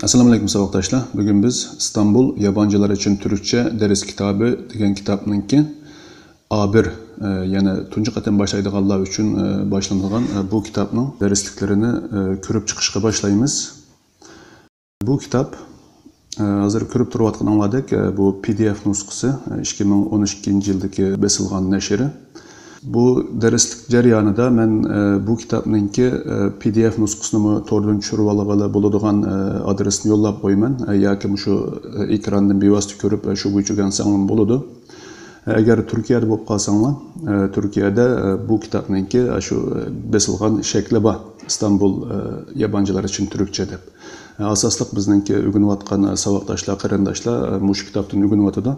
Assalomu alaykum saboqdoshlar. Bugun biz İstanbul Yabancılar için Türkçe ders kitabı degan kitobninki A1 yani tunji qatam boshlaydiganlar uchun boshlangan bu kitobning darsliklarini ko'rib chiqishga boshlaymiz. Bu kitap hozir ko'rib turayotganinglardek bu PDF nusxasi 2012-yildagi besilgan nashri. Bu darslik jarayonida men bu kitobninki PDF nusxasini to'rdan tushirib olg'ala bo'ladigan adresini yo'llab qo'yman yoki shu ekrandan bevosita ko'rib shu bo'yicha o'rgansanglar bo'ladi. Agar Turkiyada bo'lib qolsanglar, Turkiyada bu kitobninki shu besilgan shakli bor. İstanbul Yabancılar için Türkçe deb. Asosliq bizningki o'rganayotgan saboqdoshlar, qarindoshlar shu kitobdan o'rganyotadi.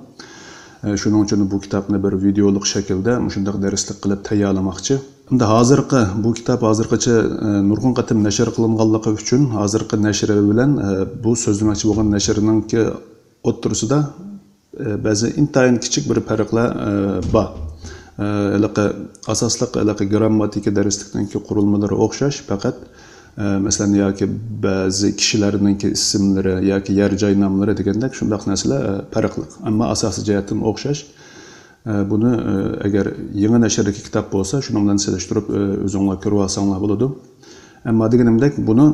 Shuning uchun bu kitobni bir videolik shaklda shunday darslik qilib tayyorlamoqchi. Endi hozirgi bu kitob hozirgacha nurg'un qatim nashr qilinganligi uchun hozirgi nashri bilan bu so'zlamoqchi bo'lgan nashrninki o'ttirisida ba'zi intayin kichik bir farqlar bor. Asosliq grammatika darslikninki qurilmalari o'xshash, faqat masalan yoki ba'zi kishilarninki ismlari yoki yer joy nomlari degandek shunday narsalar farqli, ammo asosiy jihatdan o'xshash. Buni agar yangi nashdagi kitob bo'lsa, shuni bilan solishtirib o'zingizlar ko'rib olsanglar bo'ladi. Ammo deganimdek buni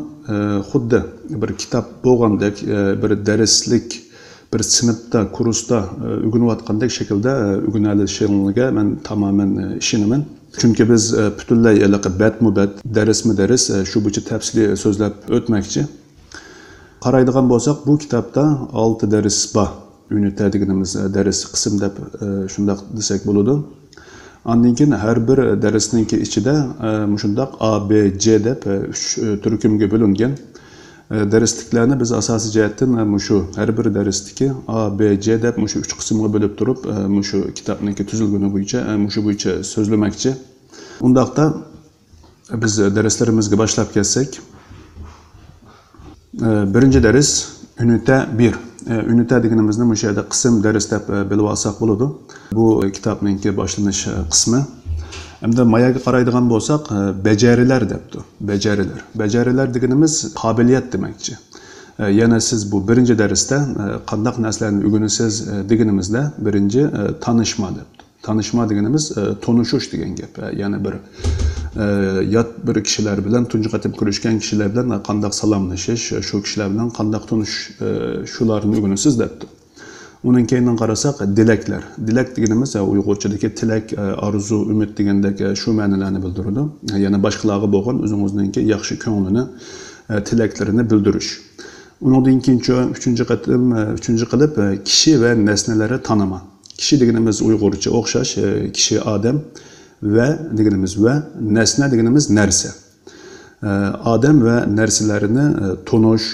xuddi bir kitob bo'lgandek, bir darslik, bir sinfda, kursda o'rganayotgandek shaklda o'rganilishingizga men tamoman ishonaman. Çünkü biz butunlay batmu-bat, darsmi-dars shu bo'yicha tafsiliy so'zlab o'tmoqchi. Qaraydigan bo'lsak, bu kitobda 6 dars bor. Unita deganimiz dars qism deb shunday desak bo'ladi. Ondan keyin har bir darsninki ichida shunday A, B, C deb 3 turkumga bo'lingan. Darsliklarni biz asosiy jihatdan shu har bir darsdagi A, B, C deb shu 3 qismga bo'lib turib, shu kitobninki tuzilgani bo'yicha shu bo'yicha so'zlamoqchi. Undaqda biz darslarimizga boshlab ketsak, birinchi dars unita 1. Unita deganimizni shu yerda qism dars deb bilib olsak bo'ladi. Bu kitobninki boshlanish qismi. Endi mayaga qaraydigan bo'lsak, bajarilar debdi. Bajarilar. Bajarilar deganimiz qobiliyat demakchi. Yana siz bu birinchi darsda qanday narsalarni o'rganasiz deganimizda birinchi tanishma debdi. Tanishma deganimiz tonishish degan gap. Ya'ni bir yot bir kishilar bilan tunji qatim ko'rishgan kishilar bilan qanday salomlashish, shu kishilar bilan qanday tanishish, shularni o'rganasiz debdi. Onun keyinden qarasak dilekler. Dilek deganimiz Uyg'urchadagi tilak, arzu, umid degandek shu ma'nolarni bildiradi. Yana boshqalarga bo'lgan o'zingizning yaxshi ko'nglini, tilaklarini bildirish. Undan keyin uchinchi qilib kishi va narsalarni tanima. Kishi deganimiz Uyg'urcha o'xshash, kishi odam va deganimiz va narsa deganimiz narsa. Odam va narsalarini tonish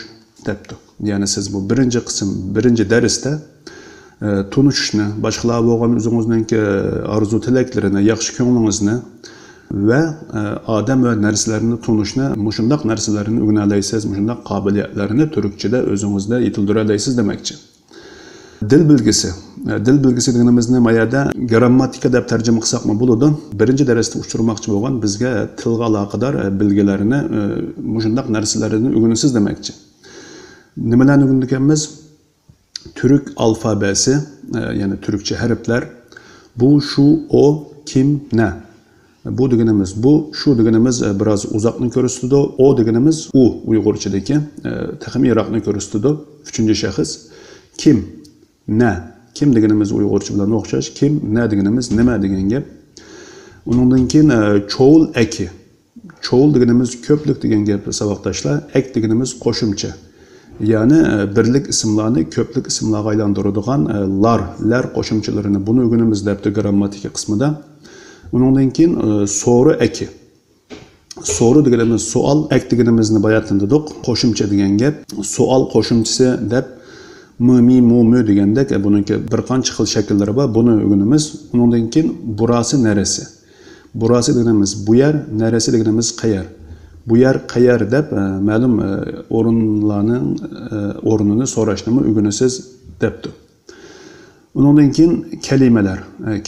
debdi. Ya'ni siz bu birinchi qism, birinchi darsda tunishni, boshqalar bo'lgan o'zingizning arzu tilaklarini, yaxshi ko'nglingizni va odam va narsalarni tunishni, shunday narsalarni o'rganalaysiz, shunday qobiliyatlarni turkchada o'zingizda yetildira olasiz demakchi. Dil bilgisi. Dil bilgisi deganimizni mayada grammatika deb tarjima qilsak bo'ladi. Birinchi darsda uchirmoqchi bo'lgan bizga tilga aloqador bilgilarini, shunday narsalarni o'rganasiz demakchi. Nimalarni o'rganganmiz? Türk alfabesi, yani Türkçe harfler, bu, şu, o, kim, ne. Bu deganimiz bu, şu deganimiz biraz uzoqni ko'rsatadi, o deganimiz u Uyg'urchadagi, taxmin yiroqni ko'rsatadi, uchinchi shaxs. Kim, ne. Kim deganimiz Uyg'urcha bilan o'xshash, kim, ne deganimiz nima degan gap. Undan keyin cho'l eki. Cho'l deganimiz ko'plik degan gap saboqdoshlar, ek deganimiz qo'shimcha. Yani birlik isimlarni ko'plik isimlarga aylantiradigan lar qo'shimchalarini buni o'rganamiz debdi grammatika qismida. Undan keyin so'ri eki. So'ri deganimiz savol, ek deganimizni bayatdan dedik, qo'shimcha degan gap. Savol qo'shimchasi deb mu degandek buningki bir qancha xil shakllari bor, buni o'rganamiz. Undan keyin burasi neresi. Burasi deganimiz bu yer, neresi deganimiz qayer. Bu yer qayer deb ma'lum o'rinlarning o'rnini so'rashni o'rganasiz debdi. Undan keyin kalimalar.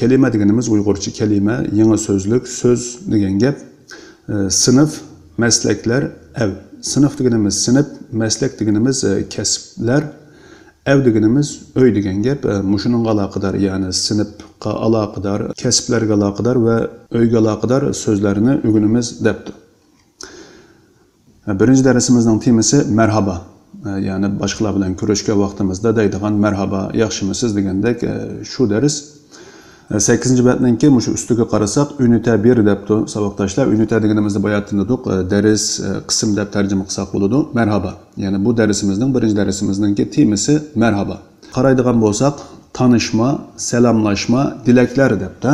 Kalima deganimiz Uyg'urcha kalima, yangi so'zlik, so'z degan gap. Sinf, maslaklar, ev. sinf deganimiz sinf, meslek deganimiz kasblar, ev deganimiz uy degan gap mushuninga aloqador, ya'ni sinfga aloqador, kasblarga aloqador va uyga aloqador so'zlarni o'rganamiz debdi. Birinchi darsimizning temasi marhaba. Ya'ni boshqalar bilan ko'rishgan vaqtimizda deydigan marhaba, yaxshimisiz degandek shu dars. 8-betninki mushu ustiga qarasak, unita 1 debdi saboqdoshlar. Unita deganimizda boyatdan dedik, dars qism deb tarjima qilsak bo'ladi. Marhaba. Ya'ni bu darsimizning birinchi darsimizning temasi marhaba. Qaraydigan bo'lsak, tanishma, salomlashma, dilaklar debdi.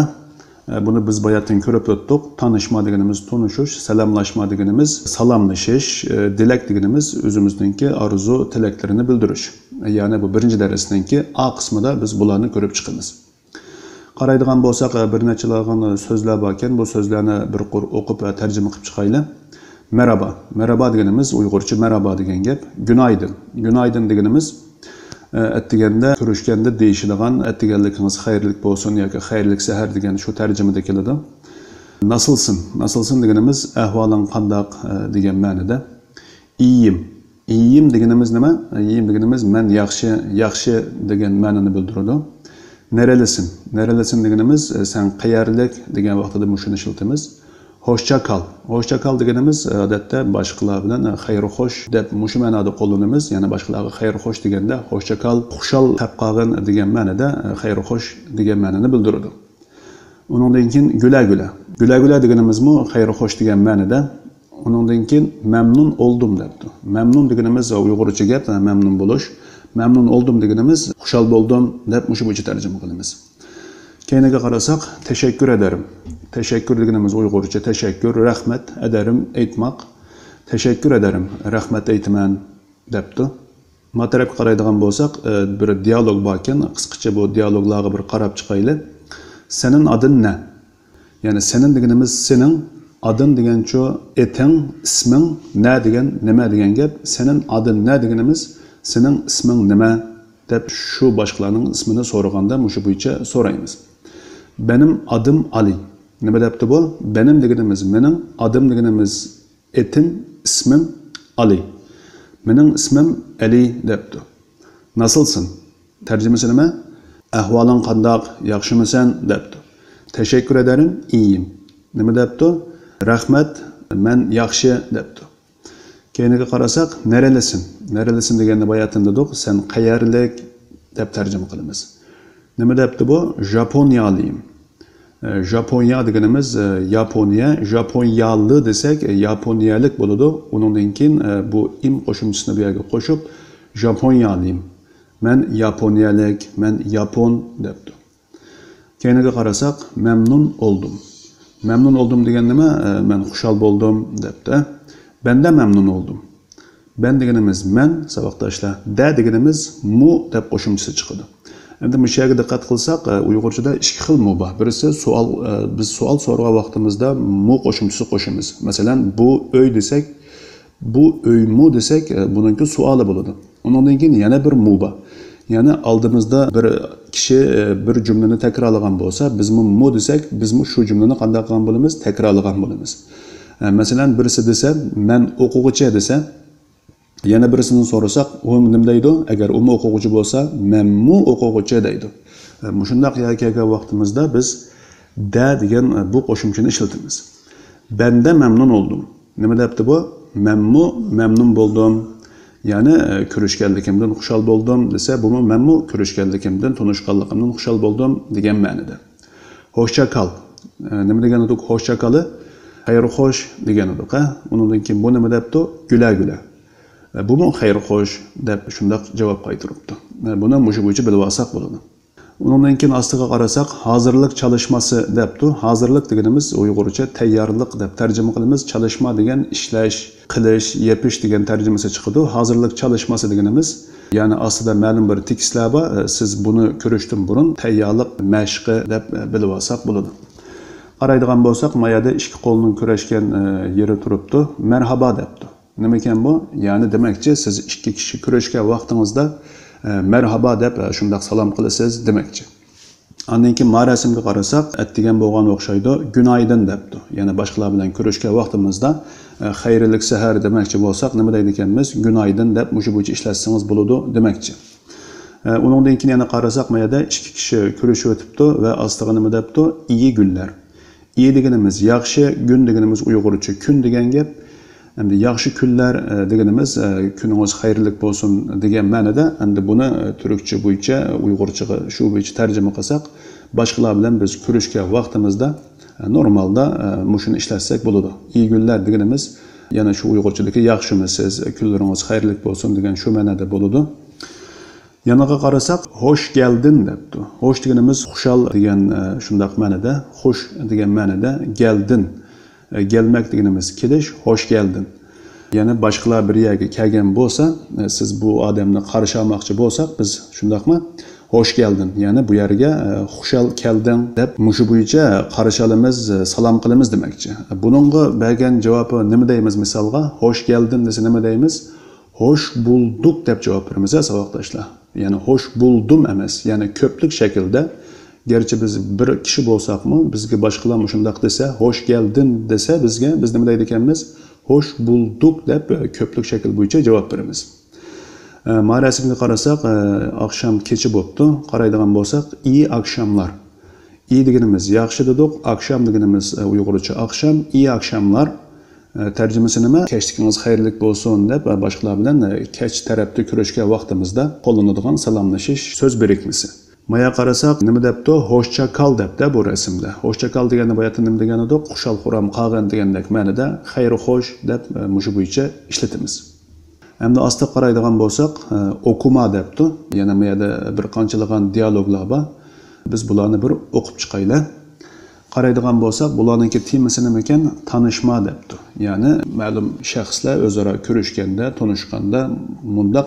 Buni biz boyatdan ko'rib o'tdik. Tanishma deganimiz tanishish, salomlashma deganimiz salomlashish, dilak deganimiz o'zimizningki arzu, tilaklarini bildirish. Ya'ni bu birinchi darsningki A qismida biz bularni ko'rib chiqamiz. Qaraydigan bo'lsak, bir nechalagan so'zlar bor ekan, bu so'zlarni bir qur o'qib tarjima qilib chiqaylik. Merhaba. Merhaba deganimiz Uyg'urcha merhaba degan gap. Günaydın. Günaydın deganimiz attiganda, ko'rishganda deyishadigan attiganligingiz xayrlik bo'lsin yoki xayrlik sahar degan shu tarjimada keladi. Nasılsın? Nasılsın deganimiz ahvoling qandoq degan ma'noda. İyiyim. İyiyim deganimiz nima? İyiyim deganimiz men yaxshi, yaxshi degan ma'noni bildiradi. Nerelisin? Nerelisin deganimiz sen qayerlik degan vaqtida mushuni ishlatamiz. Hoşça kal. Hoşça kal deganimiz odatda boshqalar bilan xayr xo'sh deb mushu ma'noda qo'llanamiz. Ya'ni boshqalarga xayr xo'sh deganda hoşça kal, xushal taqog'in degan ma'noda xayr xo'sh degan ma'noni bildiradi. Undan keyin güla güla. Güla güla deganimizmi xayr xo'sh degan ma'noda. Undan keyin memnun oldum debdi. Memnun deganimiz Uyg'urcha gap, memnun bo'lish. Memnun oldum deganimiz xushal bo'ldim deb mushu bo'yicha tarjima qilamiz. Keyiniga qarasak, teşekkür ederim. Teşekkür deganimiz Uyg'urcha teşekkür, rahmat ederim aytmoq. Teşekkür ederim, rahmat aytaman debdi. Matarabga qaraydigan bo'lsak, bir dialog bor ekan, qisqacha bu dialoglarga bir qarab chiqaylik. Senin adın ne? Yani senin deganimiz senin, adın degancha eting, isming, ne degan, nima degan gap. Senin adın ne deganimiz senin isming nima deb shu boshqalarning ismini so'raganda mushu bo'yicha so'raymiz. Benim adım Ali. Nima debdi bu? Benim deganimiz mening, adım deganimiz etim, ismim Ali. Mening ismim Ali debdi. Nasılsın? Tercümesi nima? Ahvoling qandoq, yaxshimisan debdi. Teşekkür ederim, iyiyim. Nima debdi? Rahmat, men yaxshi debdi. Keyiniga qarasak, nerelisin? Nerelisin deganda boyatdan dedik, sen qayerlik deb tarjima qilamiz. Nima debdi bu? Japoniyalıyım. Japonya deganimiz Yaponiya, Japonyalı desek Yaponiyalik bo'ladi. Undan keyin bu im qo'shimchisini bu yerga qo'shib Japonyalıyım. Men Yaponiyalik, men Yapon debdi. Keyiniga qarasak, memnun oldum. Memnun oldum degan nima? Men xushal bo'ldim debdi. Ben de memnun oldum. Ben deganimiz men, saboqdoshlar, da deganimiz mu deb qo'shimchisi chiqadi. Endi bu yerga diqqat qilsak, Uyg'urchada ikki xil mu bor. Birisi savol, biz savol so'ragan vaqtimizda mu qo'shimchisi qo'shamiz. Masalan, bu uy desak, bu uymu desak, buningki savoli bo'ladi. Undan keyin yana bir mu bor. Ya'ni oldimizda bir kishi bir jumlani takrorlagan bo'lsa, biz mu desak, biz shu jumlani qanday qilgan bo'lamiz? Takrorlagan bo'lamiz. Masalan, birisi desa, men o'quvchi desa, yana birisidan so'rasak, u nima deydi? Agar u o'quvchi bo'lsa, men o'quvchi deydi. Shunday kelgan vaqtimizda biz da degan bu qo'shimchani ishlatamiz. Benda memnun oldum. Nima debdi bu? Men memnun bo'ldim. Ya'ni ko'rishganligimdan xushal bo'ldim desa, bu men ko'rishganligimdan, tanishganligimdan xushal bo'ldim degan ma'noda. Hoşça kal. Nima degani edik? Hoşça kalı xayr xo'sh degan edik. Undan keyin bu nima debdi? Güla güla. Bu mu xayr xo'sh deb shunday javob qaytaribdi. Buni mushu bo'yicha bilib olsak bo'ladi. Undan keyin ostiga qarasak, hozirlik çalışması debdi. Hozirlik deganimiz Uyg'urcha tayyorlik deb tarjima qilamiz. Çalışma degan ishlash, qilish, yepish degan tarjimasi chiqadi. Hozirlik çalışması deganimiz, ya'ni ostida ma'lum bir tekstlar bor. Siz buni ko'rishdan burun tayyorlik mashqi deb bilib olsak bo'ladi. Qaraydigan bo'lsak, mayada ikki qo'lning kurashgan yeri turibdi. Merhaba debdi. Nima ekan bu? Ya'ni demakchi, siz ikki kishi kurashgan vaqtingizda merhaba deb shunday salom qilasiz demakchi. Andan keyin marosimga qarasak, atdigan bo'lgan o'xshaydi, günaydın debdi. Ya'ni boshqalar bilan ko'rishgan vaqtimizda xayrli sahar demoqchi bo'lsak, nima deydi ekanmiz? Günaydın deb mushu bo'yicha ishlatsangiz bo'ladi demoqchi. Undan keyin yana qarasak, mayada ikki kishi ko'rishib o'tibdi va ostiga nima debdi? İyi günler. İyi deganimiz yaxshi, gün deganimiz Uyg'urcha kun degan gap. Endi yaxshi kunlar deganimiz kuningiz xayrli bo'lsin degan ma'noda, endi buni turkcha bo'yicha Uyg'urchaga shu bo'yicha tarjima qilsak, boshqalar bilan biz ko'rishgan vaqtimizda normalda mushuni ishlatsak bo'ladi. İyi günler deganimiz yana shu Uyg'urchadagi yaxshimisiz, kunlaringiz xayrli bo'lsin degan shu ma'noda bo'ladi. Yanaga qarasak, hoş geldin debdi. Hoş deganimiz xushal degan shundaq ma'noda, xush degan ma'noda, geldin. Gelmek deganimiz kelish, hoş geldin. Yani boshqalar bir yerga kelgan bo'lsa, siz bu odamni qarshi olmoqchi bo'lsak, biz shundaqmi? Hoş geldin. Yani bu yerga xushal kelding deb mushu bo'yicha qarshi olamiz, salom qilamiz demoqchi. Buningga bergan javobi nima deymiz misolga? Hoş geldin desa nima deymiz? Hoş bulduk deb javob beramiz, savoqdoshlar. Yani hoş buldum emas, yani ko'plik shaklda. Gerçi biz bir kishi bo'lsakmi, bizga boshqalar shundaq desa, hoş geldin desa bizga biz nima deydi ekanmiz? Hoş bulduk deb ko'plik shakl bo'yicha javob beramiz. Marosimga qarasak, oqshom kechi bo'pti. Qaraydigan bo'lsak, iyi akşamlar. İyi deganimiz yaxshi dedik, akşam deganimiz Uyg'urcha akşam, iyi akşamlar. Tarjimasi nima? Kechligingiz xayrli bo'lsin deb boshqalar bilan kech tarafda ko'rishgan vaqtimizda qo'llanadigan salomlashish so'z birikmasi. Maya qarasak, nima debdi? Hoşça kal debdi bu rasmda. Hoşça kal degani boyatda nima degani edi? Xushal xuram qolgan degandek ma'noda xayr xo'sh deb mushu bo'yicha ishlatamiz. Endi asta qaraydigan bo'lsak, o'qima debdi. Yana bu yerda bir qanchalagan dialoglar bor. Biz bularni bir o'qib chiqaylik. Qaraydigan bo'lsak, bularning temasi nima ekan? Tanishma debdi. Ya'ni ma'lum shaxslar o'zaro ko'rishganda, tanishganda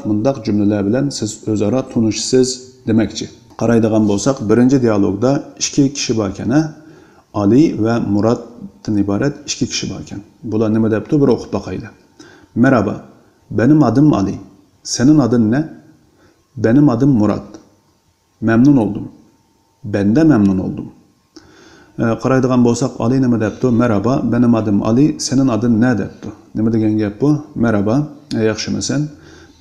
mundaq jumlalar bilan siz o'zaro tanishsiz demoqchi. Qaraydigan bo'lsak, birinchi dialogda ikki kishi bor ekan, Ali va Muratdan iborat ikki kishi bor ekan. Bular nima debdi? Bir o'qib boqaylik. Merhaba, benim adım Ali. Senin adın ne? Benim adım Murat. Memnun oldum. Ben de memnun oldum. Qaraydigan bo'lsak, Ali nima debdi? Merhaba, benim adım Ali. Senin adın ne debdi? Nima degan gap bu? Merhaba, yaxshimisan?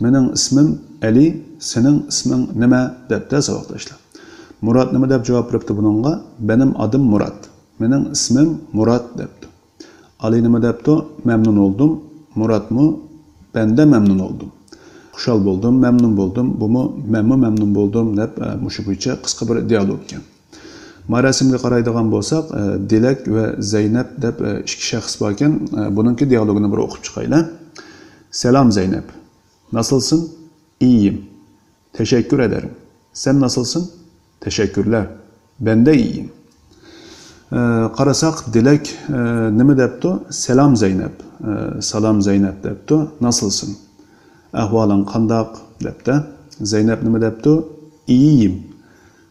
Mening ismim Ali, senin ismin nima debdi savoqdoshlar. Murat nima deb javob beribdi buningga? Benim adım Murat. Mening ismim Murat debdi. Ali nima debdi? Memnun oldum. Murat mı? Ben de memnun oldum. Xushal bo'ldim, memnun bo'ldim. Bumi memnun bo'ldim deb mushu bo'yicha qisqa bir dialog ekan. Marosimga qaraydigan bo'lsak, Dilek va Zeynep deb ikki shaxs bor ekan. Buningki dialogini bir o'qib chiqaylik. Selam Zeynep. Nasılsın? İyiyim. Teşekkür ederim. Sen nasılsın? Teşekkürler. Ben de iyiyim. Qarasak, Dilek nima debdi? Selam Zeynep. Salam Zeynep debdi. Nasılsın? Ahvolin qandaq debdi. Zeynep nima debdi? İyiyim.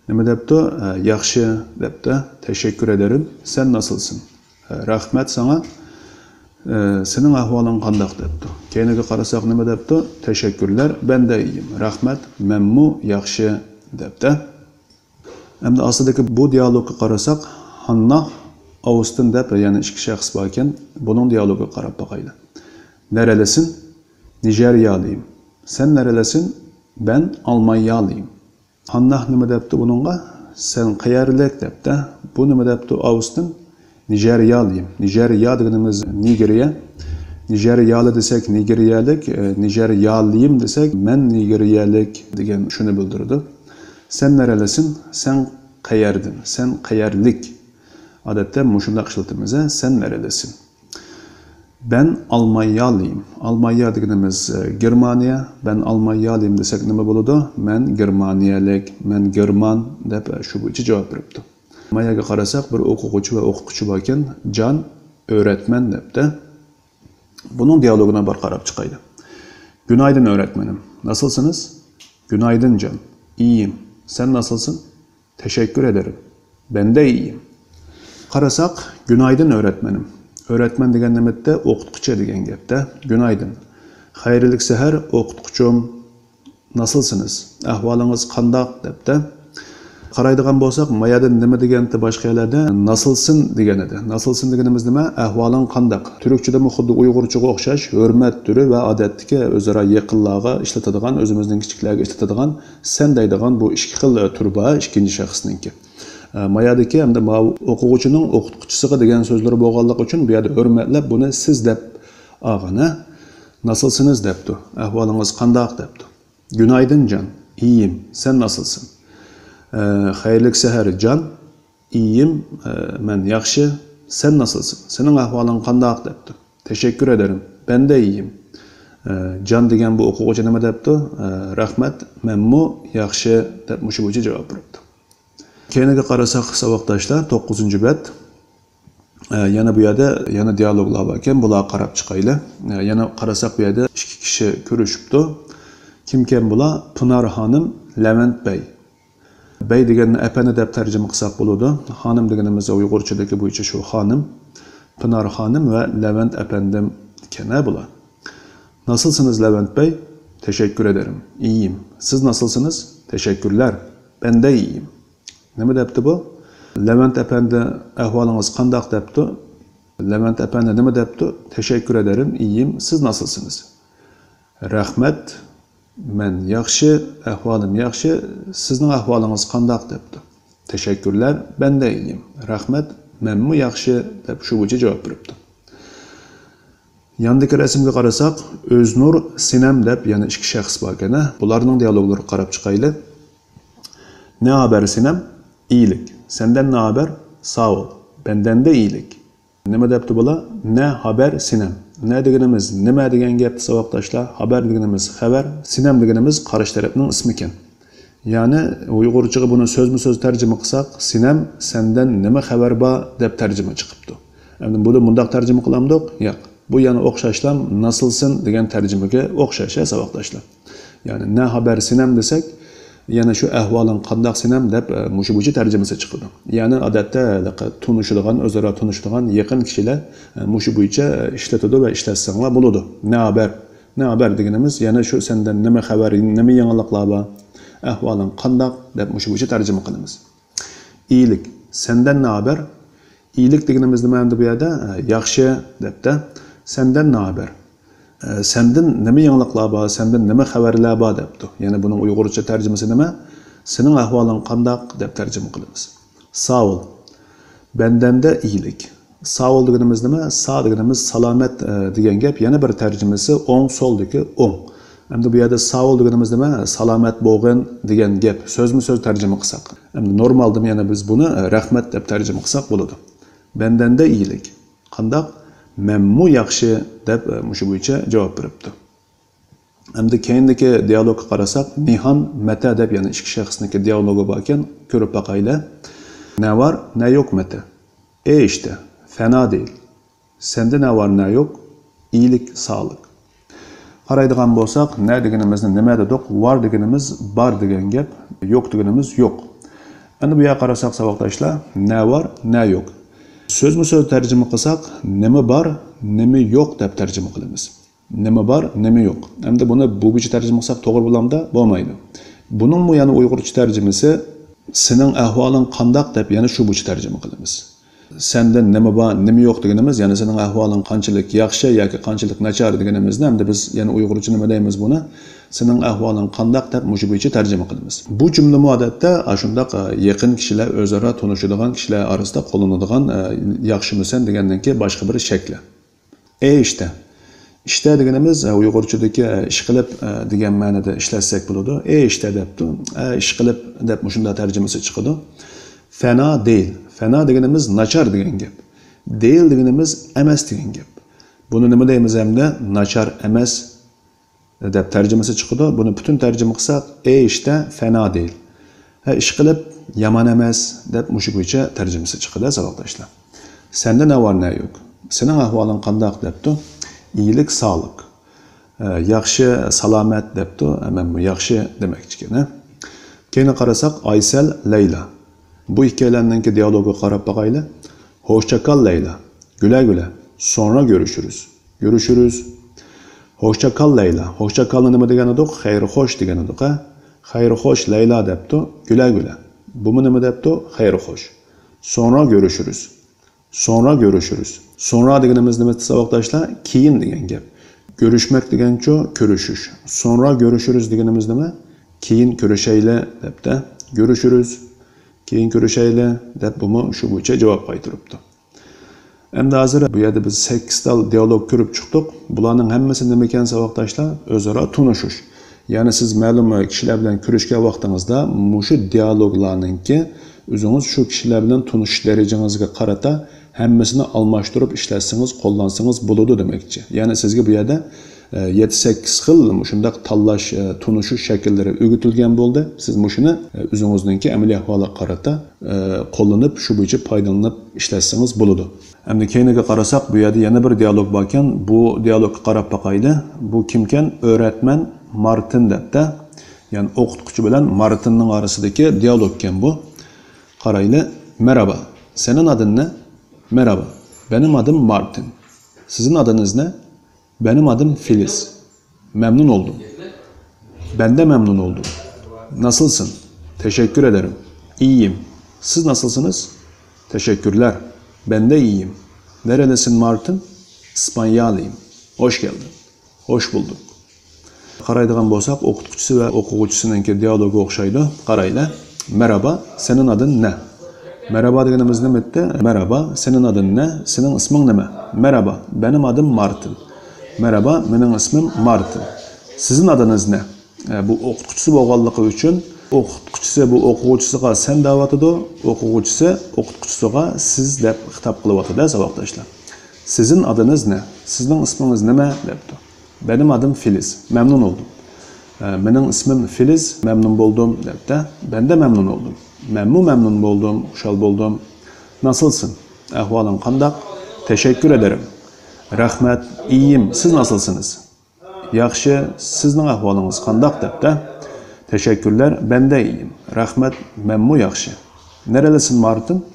Nima debdi? Yaxshi debdi. Teşekkür ederim. Sen nasılsın? Rahmat sana. Senin ahvolin qandaq debdi. Keyinga qarasak nima debdi? Teşekkürler. Ben de iyiyim. Rahmat, memmu yaxshi debdi. Endi aslidagi bu dialogga qarasak, Hanna Austin deb, ya'ni ikki shaxs bor ekan, buning dialogiga qarab boqaylik. Nerelisin? Nijeryalıyım. Sen nerelisin? Ben Almanyalıyım. Hanna nima debdi buningga? Sen qayerlik debdi. Bu nima debdi Austin? Nijeryalıyım. Nijerya deganimiz Nigeriya. Nijeryalı desek Nigeriyalik, Nijeryalıyım desek men Nigeriyalik degan shuni bildirdi. Sen nerelisin? Sen qayerdin? Sen qayerlik? Odatda mushundaq ishlatamiz. Sen nerelisin? Ben Almanyalıyım. Almanya deganimiz Germaniya. Ben Almanyalıyım desek nima bo'ladi? Men Germaniyalik, men German deb shu bo'yicha javob beribdi. Mayaga qarasak, bir o'quvchi va o'qituvchi bor ekan, Can öğretmen debdi. Bunun diyaloguna bir qarab chiqaylik. Günaydın öğretmenim. Nasılsınız? Günaydın Can. İyiyim. Sen nasılsın? Teşekkür ederim. Ben de iyiyim. Qarasak, günaydın öğretmenim. Öğretmen degan nimatda o'qituvchi degan gapda. Günaydın. Xayrli sahar o'qituvchim. Nasılsınız? Ahvoling'iz qandaq debdi. qaraydigan bo'lsak, mayada nima deganda boshqa yerlarda nasılsın degan edi. Nasılsın deganimiz nima? Ahvoling qandaq? Turkchada xuddi Uyg'urchaga o'xshash hurmat turi va odatdagi o'zaro yaqinlarga ishlatadigan, o'zimizning kichiklarga ishlatadigan sen deydigan bu ikki xil tur bor, ikkinchi shaxsningki. Mayadagi hamda o'quvchining o'qituvchisiga degan so'zlar bo'lganligi uchun bu yerda hurmatlab buni siz deb olg'ana. Nasılsınız debdi. Ahvolingiz qandaq debdi. Günaydın can. İyiyim. Sen nasılsın? Xayrli seher can. İyiyim. Men yaxshi. Sen nasılsın? Senin ahvolin qandaq debdi. Teşekkür ederim. Ben de iyiyim. Can degan bu o'quvchi nima debdi? Rahmat. Menmu yaxshi deb mushu bo'yicha javob beribdi. Keyinga qarasak saboqdoshlar 9-bet. Yana bu yerda yana dialoglar bor ekan, bularga qarab chiqaylik. Yana qarasak bu yerda ikki kishi ko'rishibdi. Kimken bular? Pınar Hanım, Levent Bey. Bey deganni apani deb tarjima qilsak bo'ladi. Hanım deganimiz Uyg'urchadagi bo'yicha shu xonim. Pınar Hanım ve Levent efendim kene bular. Nasılsınız Levent Bey? Teşekkür ederim. İyiyim. Siz nasılsınız? Teşekkürler. Ben de iyiyim. Nima debdi bu? Levent efendi ahvolunuz qandaq debdi. Levent efendi nima debdi? Teşekkür ederim. İyiyim. Siz nasılsınız? Rahmet. Men yaxshi, ahvolim yaxshi. Sizning ahvolingiz qandaq debdi. Teşekkürler. Ben de iyiyim. Rahmet. Menmu yaxshi deb shu bo'yicha javob beribdi. Yandagi rasmga qarasak, O'znur, Sinem deb yana ikki shaxs bor ekan. Bularning dialoglariga qarab chiqaylik. Ne haber Sinem? İyilik. Senden ne haber? Sağ ol. Benden de iyilik. Nima debdi bular? Ne haber Sinem? Ne deganimiz nima degan gapni saboqdoshlar? Haber deganimiz xabar, Sinem deganimiz qarish tarafning ismi ekan. Yani Uyg'urchaga buni so'zma-so'z tarjima qilsak, Sinem senden nima xabar bor deb tarjima chiqibdi. Endi buni mundaq tarjima qilamdik? Yo'q. Bu yana o'xshashlam nasılsın degan tarjimaga o'xshash saboqdoshlar. Yani ne haber Sinem desak, yana shu ahvoling qandaq Sinem deb mushu bo'yicha tarjimasi chiqadi. Yani odatda tunishadigan, o'zaro tunishadigan yaqin kishilar mushu bo'yicha ishlatadi va ishlatsanlar bo'ladi. Ne haber? Ne haber deganimiz yana shu sendan nima xabar, nima yangiliklar bor? Ahvoling qandaq deb mushu bo'yicha tarjima qilamiz. İyilik. Senden ne haber? İyilik deganimiz nima endi bu yerda? Yaxshi debdi. Senden ne haber? Senden nima yangiliklar bor, senden nima xabarlar bor debdi. Ya'ni buning Uyg'urcha tarjimasi nima? Sening ahvoling qandaq deb tarjima qilamiz. Sağ ol. Benden de iyilik. Sağ ol deganimiz nima? Sağ deganimiz salomat degan gap. Yana bir tarjimasi o'ng soldagi o'ng. Endi bu yerda sağ ol deganimiz nima? Salomat bo'lgin degan gap. So'zma-so'z tarjima qilsak. Endi normalda yana biz buni rahmat deb tarjima qilsak bo'ladi. Benden de iyilik. Qandaq? Menmu yaxshi deb mushu bo'yicha javob beribdi. Endi keyindagi dialogga qarasak, Nihan Mete deb yana ikki shaxsniki dialogi bor ekan, ko'rib boqaylik. Ne var, ne yok Mete? İşte, fena değil. Sende ne var, ne yok? İyilik, sağlık. Qaraydigan bo'lsak, ne deganimizni nima dedik? Var deganimiz bar degan gap, yok deganimiz yok. Endi bu yerga qarasak saboqdoshlar, ne var, ne yok. So'zma-so'z tarjima qilsak, nima bor, nima yo'q deb tarjima qilamiz. Nima bor, nima yo'q. Endi buni bu bo'yicha tarjima qilsak to'g'ri bo'lamda? Bo'lmaydi. Buning mu yana Uyg'urcha tarjimasi sening ahvoling qandaq deb yana shu bo'yicha tarjima qilamiz. Senden nima bor, nima yo'q deganimiz, ya'ni sening ahvoling qanchalik yaxshi yoki qanchalik nachar deganimizni hamda biz yana Uyg'urcha nima deymiz buni? Sening ahvoling qandaq deb mushu bo'yicha tarjima qilamiz. Bu jumla odatda shundaq yaqin kishilar, o'zaro tanishadigan kishilar orasida qo'llanadigan yaxshimisan degandan keyin boshqa bir shakli. İşte. İşte deganimiz Uyg'urchadagi ish qilib degan ma'noda ishlatsak bo'ladi. İşte debdi. Ish qilib deb shunda tarjimasi chiqadi. Fena değil. Fena deganimiz nachar degan gap. Değil deganimiz emas degan gap. Buni nima deymiz hamda? Nachar emas deb tarjimasi chiqadi. Buni butun tarjima qilsak, işte fena değil. Ish qilib yomon emas deb mushu bo'yicha tarjimasi chiqadi saboqdoshlar. Sende ne var ne yok? Sening ahvoling qandaq debdi? İyilik, sağlık. Yaxshi, salomat debdi. Menmu yaxshi demakchi ekan. Keyin qarasak, Aysel, Leyla. Bu ikkilanınki diyalogu qarab boqaylik. Hoşça kal Leyla. Güle güle. Sonra görüşürüz. Görüşürüz. Hoşça kal Leyla. Hoşça kalni nima degan edik? Xayr xo'sh degan edik. Xayr xo'sh Leyla debdi. Güle güle. Bu nima debdi? Xayr xo'sh. Sonra görüşürüz. Sonra görüşürüz. Sonra deganimiz nima saboqdoshlar? Keyin degan gap. Görüşmek degancha görüşüş. Sonra görüşürüz deganimiz nima? Keyin görüşeyle debdi. Görüşürüz. Keyin görüşeyle deb buni shu bo'yicha javob qaytiribdi. Endi hozir bu yerda biz 8 tal dialog ko'rib chiqdik. Bularning hammasi nima ekan saboqdoshlar? O'zaro tunishish. Ya'ni siz ma'lum kishilar bilan ko'rishgan vaqtingizda mushu dialoglarninki o'zingiz shu kishilar bilan tunishish darajangizga qarata hammasini almashtirib ishlatsangiz, qo'llansangiz bo'ladi demoqchi. Ya'ni sizga bu yerda 7-8 xil shundaq tanlash, tunishish shakllari o'rgatilgan bo'ldi. Siz shuni o'zingizningki amaliy ahvolga qarata qo'llanib, shu bo'yicha foydalanib ishlatsangiz bo'ladi. Endi keyinga qarasak, bu yerda yana bir dialog bor ekan. Bu dialogga qarab boqayli. Bu kimkan? Öğretmen Martin debdi. Ya'ni o'qituvchi bilan Martinning orasidagi dialog ekan bu. Qarayli. Merhaba. Senin adın ne? Merhaba. Benim adım Martin. Sizin adınız ne? Benim adım Filiz. Memnun oldum. Ben de memnun oldum. Nasılsın? Teşekkür ederim. İyiyim. Siz nasılsınız? Teşekkürler. Ben de iyiyim. Nerelisin Martin? İspanyalıyım. Hoş geldin. Hoş bulduk. Qaraydigan bo'lsak, o'qituvchisi va o'quvchisining dialogi o'xshaydi. Qaraylar. Merhaba, senin adın ne? Merhaba deganimiz nima etti? Merhaba, senin adın ne? Senin ismin nima? Merhaba, benim adım Martin. Merhaba, benim ismim Martin. Sizin adınız ne? Bu o'qituvchisi bo'lganligi uchun o'qituvchisi bu o'quvchisiga sen da'vatida, o'quvchisi o'qituvchisiga siz deb xitob qilyapti-da saboqdoshlar. Sizin adınız ne? Sizning ismingiz nima debdi. Benim adım Filiz. Memnun oldum. Benim ismim Filiz. Memnun oldum debdi. Ben de memnun oldum. Memnun oldum. Xushal oldum. Nasılsın? Ahvalın qandaq? Teşekkür ederim. Rahmet. İyiyim. Siz nasılsınız? Yaxshi. Sizning ahvolunuz qandaq debdi. Teşekkürler. Ben de iyiyim. Rahmet. Memnun yaxshi. Nerelisin Martin?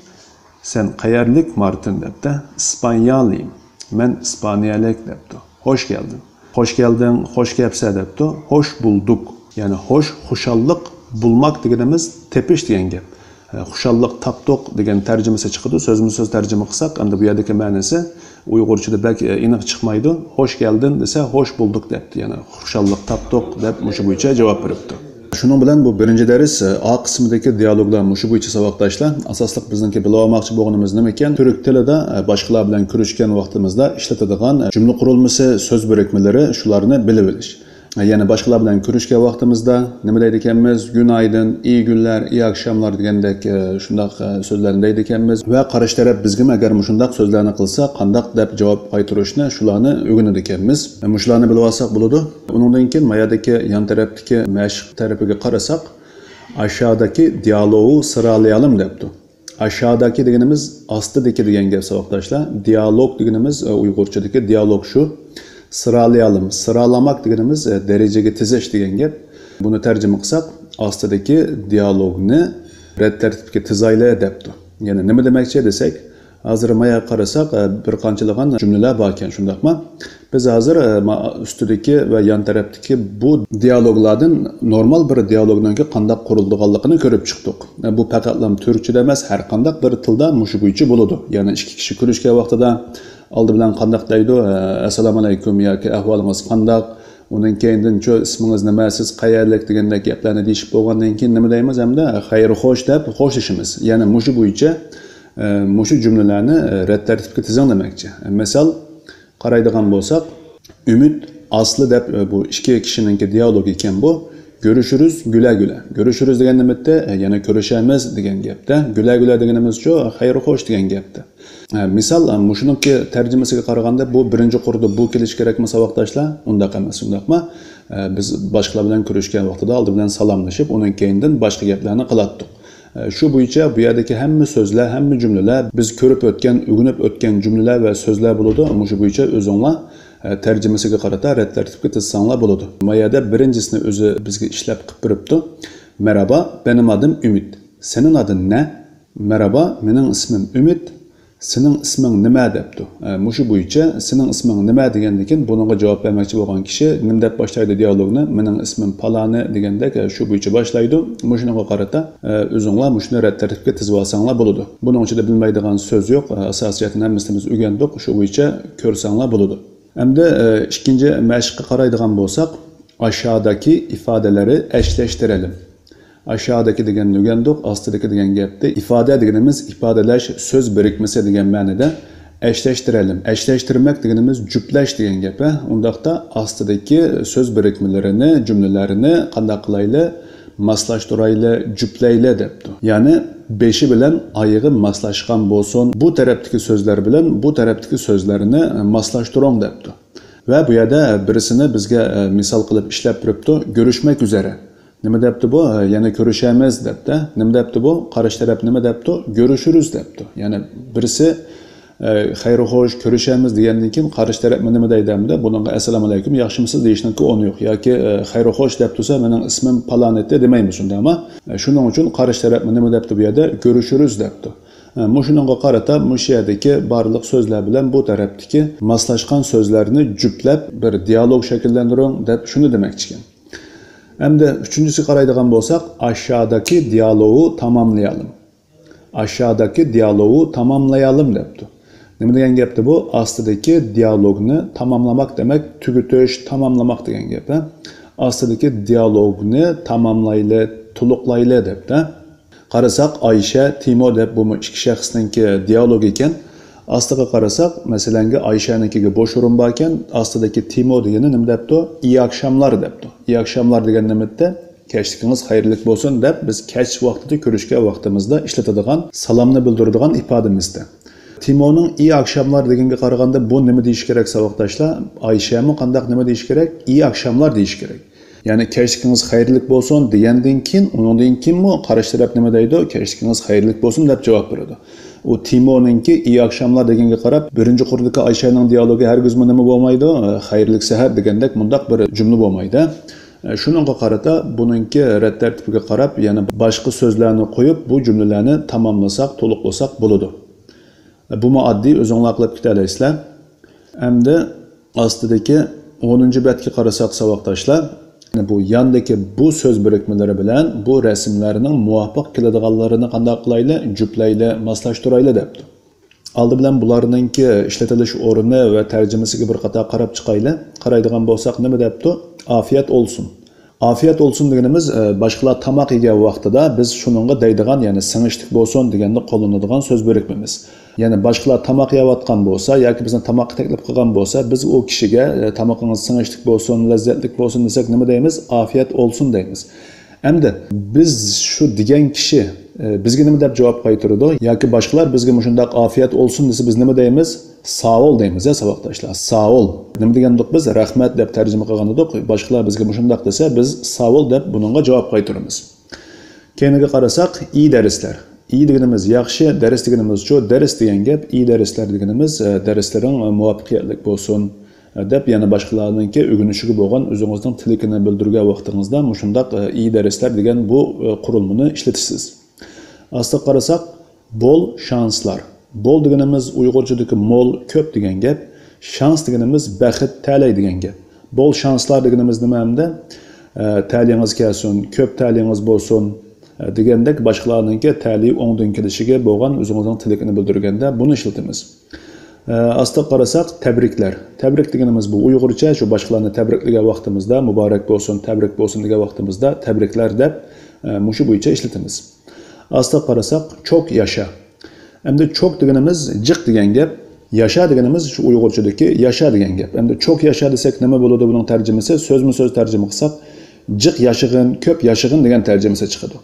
Sen qayerlik Martin debdi. İspanyalıyım. Men İspaniyalik debdi. Hoş geldin. Hoş geldin, hoş gelipse debdi. Hoş bulduk. Yani xushalliq bulmak deganimiz tepish degan gap. Xushalliq tapdiq degan tarjimasi chiqadi. So'zma-so'z tarjima qilsak, endi bu yerdagi ma'nosi Uyg'urchada belki aniq chiqmaydi. Hoş geldin desa, hoş bulduk debdi. Yani xushalliq tapdiq deb shu bo'yicha javob beribdi. Shuning bilan bu birinchi dars A qismidagi dialoglar shu bo'yicha saboqdoshlar. Asosliq bizningki bilmoqchi bo'lganimiz nima ekan? Turk tilida boshqalar bilan ko'rishgan vaqtimizda ishlatadigan jumla qurilmasi, so'z birikmalari shularni bilib olish. Ya'ni boshqalar bilan ko'rishgan vaqtimizda nima deydi ekanmiz? Günaydın, iyi günler, iyi akşamlar degandek shundaq so'zlarni deydi ekanmiz va qarish taraf bizga agar shundaq so'zlarni qilsa, qandaq deb javob qaytarishni shularni o'rganadi ekanmiz. Shularni bilib olsak bo'ladi. Undan keyin mayadagi yon tarafdagi mashq tarafiga qarasak, aşağıdaki diyalogu sıralayalım debdi. Aşağıdaki deganimiz astidagi degan gap saboqdoshlar. Dialog deganimiz Uyg'urchadagi dialog shu. Sıralayalım. Sıralamak deganimiz derecege tizish degan gap. Buni tarjima qilsak, astidagi dialogni rad tartibga tizayla debdi. Ya'ni nima demoqchi desak, hozir maya qarasak bir qanchalagan jumlalar bor ekan, shundaqmi? Biz hozir ustidagi va yon tarafdagi bu dialoglardan normal bir dialogdan qanday qurilganligini ko'rib chiqdik. Bu faqatlam turkchada emas, har qanday bir tilda mushu bo'yicha bo'ladi. Ya'ni ikki kishi ko'rishgan vaqtida oldi bilan qandaq deydi? Assalomu alaykum yoki ahvolingiz qandaq? Undan keyindan ismingiz nima, siz qayerlik degandek gaplarni deyishib bo'lgandan keyin nima deymiz? Hamda xayr xo'sh deb xo'shlashimiz. Ya'ni mushu bo'yicha mushu jumlalarni rad tartibga tizing demoqchi. Misol qaraydigan bo'lsak, Ümit Aslı deb bu ikki kishining dialog ekan bu. Görüşürüz, güle güle. Görüşürüz degan nimatda, yana ko'rishamiz degan gapda. Güle güle deganimiz-chu, xayr xo'sh degan gapda. Misol, shuningki tarjimasiga qaraganda bu birinchi qurda bu kelish kerakmi saboqdoshlar? Undaq emas, undaqmi? Biz boshqalar bilan ko'rishgan vaqtida oldi bilan salomlashib, undan keyindan boshqa gaplarni qilatdik. Shu bo'yicha bu yerdagi hamma so'zlar, hamma jumlalar biz ko'rib o'tgan, o'rganib o'tgan jumlalar va so'zlar bo'ladi. Shu bo'yicha o'zinglar tarjimasiga qarata rad tartibga tizsanglar bo'ladi. Mayada birinchisini o'zi bizga ishlab qilib beribdi. Merhaba, benim adım Ümit. Senin adın ne? Merhaba, benim ismim Ümit. Sening isming nima debdi. Mushu bo'yicha sening isming nima degandan keyin buningga javob bermoqchi bo'lgan kishi nima deb boshlaydi dialogni? Mening ismim palani degandek shu bo'yicha boshlaydi. Mushunga qarata o'zinglar mushuni rad tartibga tizib olsanglar bo'ladi. Buning ichida bilmaydigan so'z yo'q. Asosiyatini hammasimiz o'rgandik. Shu bo'yicha ko'rsanglar bo'ladi. Endi ikkinchi mashqqa qaraydigan bo'lsak, aşağıdaki ifadeleri eşleştirelim. Aşağıdaki degan o'rgandik, ostidagi degan gapda ifade deganimiz ifodalash so'z birikmasi degan ma'noda eşleştirelim. Eşleştirmek deganimiz juplash degan gap. Undaqda ostidagi so'z birikmalarini, jumlalarini qanday qilayli, maslashtirayli, juplayli debdi. Ya'ni beshi bilan oyog'i maslashgan bo'lsin, bu tarafdagi so'zlar bilan bu tarafdagi so'zlarini maslashtiring debdi. Ve bu yerda birisini bizga misol qilib ishlab turibdi, görüşmek üzere. Nima debdi bu? Yana ko'rishamiz debdi. Nima debdi bu? Qarish taraf nima debdi? Görüşürüz debdi. Ya'ni birisi xayr xo'sh ko'rishamiz degandan keyin qarish taraf nima deydimda? Buningga assalomu alaykum, yaxshimisiz deyishning o'rni yo'q. Yoki xayr xo'sh deb tursa, mening ismim palonetda demaymiz shunda, ammo shuning uchun qarish taraf nima debdi bu yerda? Görüşürüz debdi. Mushunga qarata mush yerdagi barliq so'zlar bilan bu tarafdagi maslashgan so'zlarni juplab bir dialog shakllantiring deb shuni demoqchi ekan. Endi uchinchisiga qaraydigan bo'lsak, aşağıdaki diyalogu tamamlayalım. Aşağıdaki diyalogu tamamlayalım debdi. Nima degan gapdi bu? Ostidagi dialogni tamamlamak demak, tugutish, tamamlamak degan gap. Ostidagi dialogni tamamlayli, to'liqlayli debdi. Qarasak Ayşe, Timo deb bu ikki shaxsningki dialog ekan. Ostiga qarasak, masalan, Ayşe'ninkiga bo'sh o'rin bor ekan, ostidagi Timo degani nima debdi? İyi akşamlar debdi. İyi akşamlar degan nimada kechligingiz xayrli bo'lsin deb biz kech vaqtida ko'rishgan vaqtimizda ishlatadigan, salomni bildiradigan ifodamizda. Timoning iyi akşamlar deganga qaraganda bu nima deyish kerak savoqdoshlar? Ayşe'mi qandaq nima deyish kerak? İyi akşamlar deyish kerak. Yani kechligingiz xayrli bo'lsin degandan keyin, undan keyinmi qarish taraf nima deydi? Kechligingiz xayrli bo'lsin deb javob beradi. O Timo'ninki iyi akşamlar deganga qarab, birinchi qurdagi Ayşe'ning dialogi hargizmi nima bo'lmaydi? Xayrli sahar degandek mundaq bir jumla bo'lmaydi. Shuningga qarata buningki rad tartibiga qarab, yana boshqa so'zlarni qo'yib, bu jumlalarni tamomlasak, to'liqlasak bo'ladi. Bu muaddi o'zinglar qilib ketalaysizlar. Endi ostidagi 10-betga qarasak savoqdoshlar, bu yandagi bu so'z birikmalari bilan bu rasmlarning muvofiq keladiganlarini qanday qilayli, juplayli, maslashtirayli debdi. Oldi bilan bularningki ishlatilish o'rni va tarjimasiga bir qator qarab chiqayli. Qaraydigan bo'lsak nima debdi? Afiyat olsun. Afiyat olsun deganimiz boshqalar tamoq yegan vaqtida biz shuningga deydigan, ya'ni singishlik bo'lsin deganda qo'llanadigan so'z birikmamiz. Ya'ni boshqalar tamoq yeyotgan bo'lsa yoki bizni tamoqqa taklif qilgan bo'lsa, biz u kishiga tamoqingiz singishlik bo'lsin, lazzatli bo'lsin desak nima deymiz? Afiyat olsun deymiz. Endi biz shu degan kishi bizga nima deb javob qaytaradi? Yoki boshqalar bizga shunday afiyat olsun desa biz nima deymiz? Sağol deymiz ya savoqdoshlar. Sağol. Nima degandik biz? Rahmat deb tarjima qilgan edik. Boshqalar bizga shunday desa biz sağol deb buningga javob qaytaramiz. Keyinga qarasak, iyi darslar. İyi deganimiz yaxshi, dars deganimiz shu, dars degan gap, iyi darslar deganimiz darslaring muvaffaqiyatli bo'lsin deb yana boshqalarningki o'rganishiga bo'lgan o'zingizning tilikini bildirgan vaqtingizda shundaq iyi darslar degan bu qurilmani ishlatasiz. Aslida qarasak, bol shanslar. Bol deganimiz Uyg'urchadagi mol, ko'p degan gap, shans deganimiz baxit, talay degan gap. Bol shanslar deganimiz nima hamda? Talingiz kelsin, ko'p talingiz bo'lsin degandek boshqalarningki ta'li o'ngdan kelishiga bo'lgan o'zingizning tilikini bildirganda buni ishlatamiz. Aslida qarasak, tabriklar. Tabrik deganimiz bu Uyg'urcha shu boshqalarni tabriklagan vaqtimizda muborak bo'lsin, tabrik bo'lsin degan vaqtimizda tabriklar deb mushu bo'yicha ishlatamiz. Aslida qarasak, çok yaşa. Endi çok deganimiz jiq degan gap, yaşa deganimiz shu Uyg'urchadagi yaşa degan gap. Endi çok yaşa desak nima bo'ladi buning tarjimasi? So'zma-so'z tarjima qilsak, jiq yashig'in, ko'p yashig'in degan tarjimasi chiqadi.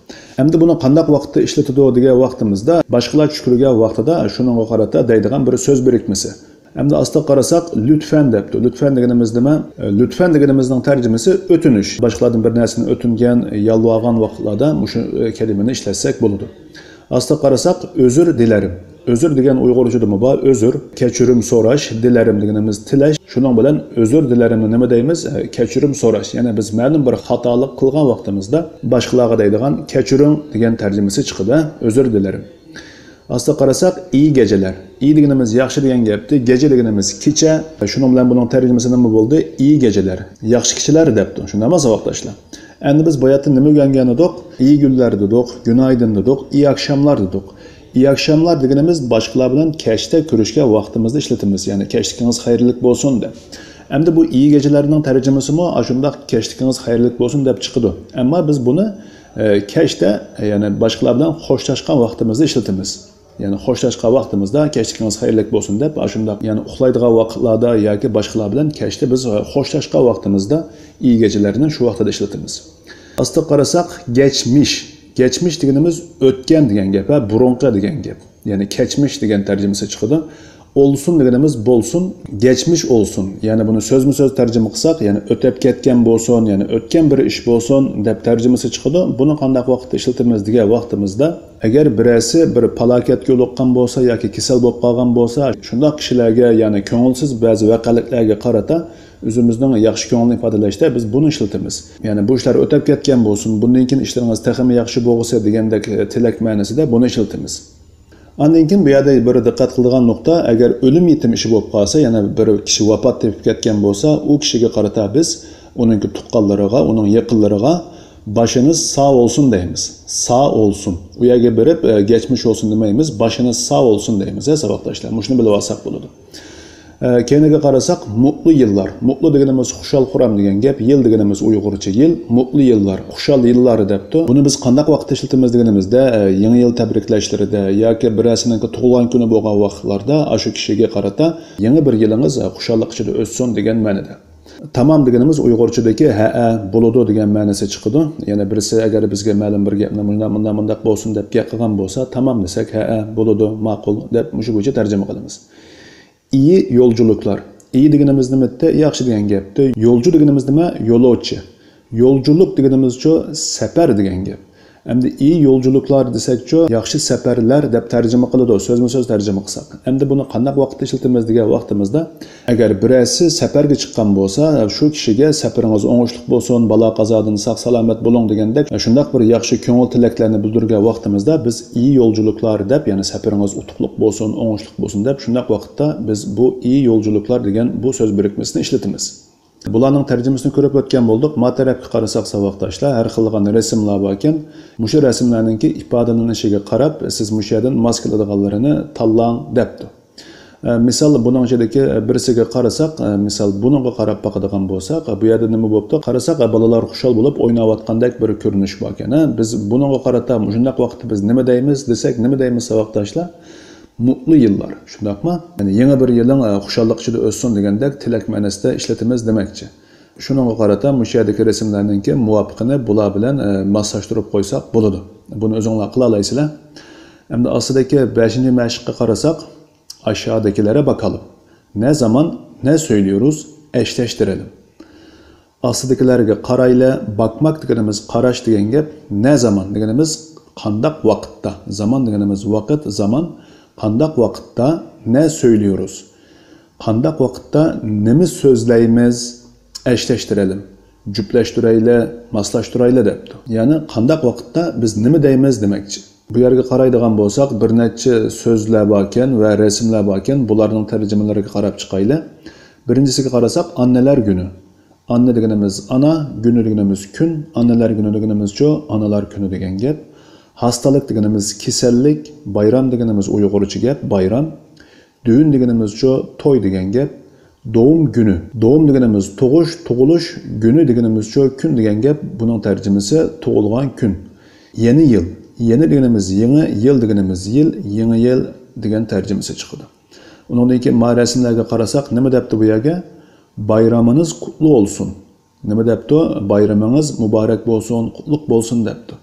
Endi buni qanday vaqtda ishlatadi degan vaqtimizda, boshqalar tushirgan vaqtida shuningga qarata deydigan bir so'z birikmasi. Endi aslida qarasak, lütfen debdi. Lütfen deganimiz nima? Lütfen deganimizning tarjimasi o'tinish. Boshqalardan bir narsani o'tingan, yalvorgan vaqtlarda shu kalimani ishlatsak bo'ladi. Aslida qarasak, özür dilerim. Özür degan Uyg'urchada bor, özür, kechirim so'rash, dilerim deganimiz tilash. Shuning bilan özür dilerimni nima deymiz? Kechirim so'rash. Ya'ni biz ma'lum bir xatolik qilgan vaqtimizda boshqalarga deydigan kechirim degan tarjimasi chiqadi, özür dilerim. Aslida qarasak, iyi geceler. iyi deganimiz yaxshi degan gapdi. Kecha deganimiz kecha. Shuning bilan buning tarjimasi nima bo'ldi? İyi geceler, yaxshi kechalar debdi. Shundaymi saboqdoshlar? Endi biz bu yerda nima o'rgangan edik? İyi günler dedik, günaydın dedik, iyi akşamlar dedik. İyi akşamlar deganimiz boshqalar bilan kechda ko'rishga vaqtimizda ishlatamiz. Ya'ni kechligingiz xayrli bo'lsin deb. Endi bu iyi gecelerning tarjimasi mo shundoq kechligingiz xayrli bo'lsin deb chiqdi. Ammo biz buni kechda, ya'ni boshqalar bilan xo'shlashgan vaqtimizda ishlatamiz. Ya'ni xo'shlashgan vaqtimizda kechligingiz xayrli bo'lsin deb, shundoq ya'ni uxlaydigan vaqtlarda yoki boshqalar bilan kechda biz xo'shlashgan vaqtimizda iyi gecelerini shu vaqtda ishlatamiz. Aslida qarasak, geçmiş deganimiz o'tgan degan gap va burunqa degan gap. Ya'ni kechmish degan tarjimasi chiqadi. Olsun deganimiz bo'lsin, geçmiş olsun. Ya'ni buni so'zma-so'z tarjima qilsak, ya'ni o'tib ketgan bo'lsin, ya'ni o'tgan bir ish bo'lsin deb tarjimasi chiqadi. Buni qanday vaqtda ishlatamiz degan vaqtimizda, agar birasi bir falokatga yo'liqqan bo'lsa yoki kasal bo'lib qolgan bo'lsa, shunday kishilarga, ya'ni ko'ngilsiz ba'zi voqealarga qarata o'zimizning yaxshi ko'ngilni ifodalashda biz buni ishlatamiz. Ya'ni bu ishlar o'tib ketgan bo'lsin, bundan keyin ishlaringiz texmi yaxshi bo'lsa degandek tilak ma'nosida buni ishlatamiz. Ondan keyin bu yerda bir diqqat qiladigan nuqta, agar o'lim yetim ishi bo'lib qolsa, yana bir kishi vafot etib ketgan bo'lsa, u kishiga qarata biz uning tuqqanlariga, uning yaqinlariga başınız sağ olsun deymiz. Sağ olsun. U yerga berib geçmiş olsun demaymiz, başınız sağ olsun deymiz. Saboqdoshlar, shuni bilib olsak bo'ladi. Keyinga qarasak, mutlu yillar. Mutlu deganimiz xushal xuram degan gap, yil deganimiz uyg'urcha yil, mutlu yillar, xushal yillar debdi. Buni biz qanday vaqtda ishlatamiz deganimizda, yangi yil tabriklashlarida yoki birasining tug'ilgan kuni bo'lgan vaqtlarda shu kishiga qarata yangi bir yilingiz xushallik ichida o'tsin degan ma'noda. Tamam deganimiz uyg'urchadagi ha bo'ladi degan ma'nosi chiqadi. Ya'ni birisi agar bizga ma'lum bir gapni bunday bo'lsin deb gap qilgan bo'lsa, tamam desak ha bo'ladi, ma'qul deb shu bo'yicha tarjima qilamiz. İyi yolculuklar. İyi deganimiz nimadir? Yaxshi degan gapdi. Yo'lchi deganimiz nima? Yo'lovchi. Yo'lculuk deganimiz-chu safar degan gap. Endi iyi yolculuklar desakchu, yaxshi safarlar deb tarjima qiladi, so'zma-so'z tarjima qilsak. Endi buni qanday vaqtda ishlatamiz degan vaqtimizda, agar birasi safarga chiqqan bo'lsa, shu kishiga safaringiz o'ngishli bo'lsin, balo qazodan sog' salomat bo'ling degandek, shunday bir yaxshi ko'ngil tilaklarni bildirgan vaqtimizda biz iyi yolculuklar deb, ya'ni safaringiz utuqli bo'lsin, o'ngishli bo'lsin deb, shunday vaqtda biz bu iyi yolculuklar degan bu so'z birikmasini ishlatamiz. Bularning tarjimasini ko'rib o'tgan bo'ldik. Materialga qarasak saboqdoshlar, har xil rasmlar bor ekan. Mushu rasmlarningki ifodalanishiga qarab, siz mushadan mos keladiganlarini tanlang debdi. Misol buning ichidagi birisiga qarasak, misol buningga qarab boqadigan bo'lsak, bu yerda nima bo'pti? Qarasak, bolalar xushal bo'lib o'ynayotgandek bir ko'rinish bor ekan. Biz buningga qarata shunday vaqtda biz nima deymiz desak, nima deymiz saboqdoshlar? Mutlu yıllar, shundaqmi? Yani yangi bir yilning xushallik ichida o'tsin degandek tilak ma'nosida ishlatamiz demakchi. Shuningga qarata mushadagi rasmlarningki muvofiqini bular bilan moslashtirib qo'ysak bo'ladi. Buni o'zingizlar qila olasizlar. Endi ostidagi 5-mashqqa qarasak, aşağıdakilere bakalım. Ne zaman ne söylüyoruz? Eşleştirelim. Astidagilarga qarayla, bakmak deganimiz qarash degan gap, ne zaman deganimiz qandaq vaqtda. Zaman deganimiz vaqt, zaman. Qandaq vaqtda ne söylüyoruz? Qandaq vaqtda nemi so'zlaymiz? Eşleştirelim. Cüpleştirayla, maslashtirayla debdi. Ya'ni qandaq vaqtda biz nima deymiz demakchi. Bu yerga qaraydigan bo'lsak, bir necha so'zlar bor ekan va rasmlar bor ekan, bularning tarjimalariga qarab chiqaylik. Birinchisiga qarasak, anneler günü. Anne deganimiz ana, günü deganimiz kun, anneler günü deganimiz-chu, analar kuni degan gap. Hastalık deganimiz kasallik, bayram deganimiz uyg'urcha gap, bayram. Düğün deganimiz-chu, to'y degan gap. Doğum günü. Doğum deganimiz tug'ish, tug'ilish, günü deganimiz-chu, kun degan gap. Buning tarjimasi tug'ilgan kun. Yeni yil. Yeni deganimiz yangi, yil deganimiz yil, yangi yil degan tarjimasi chiqadi. Undan keyin rasmlarga qarasak, nima debdi bu yerga? Bayramınız kutlu olsun. Nima debdi? Bayramınız mübarek bo'lsin, qutlug bo'lsin debdi.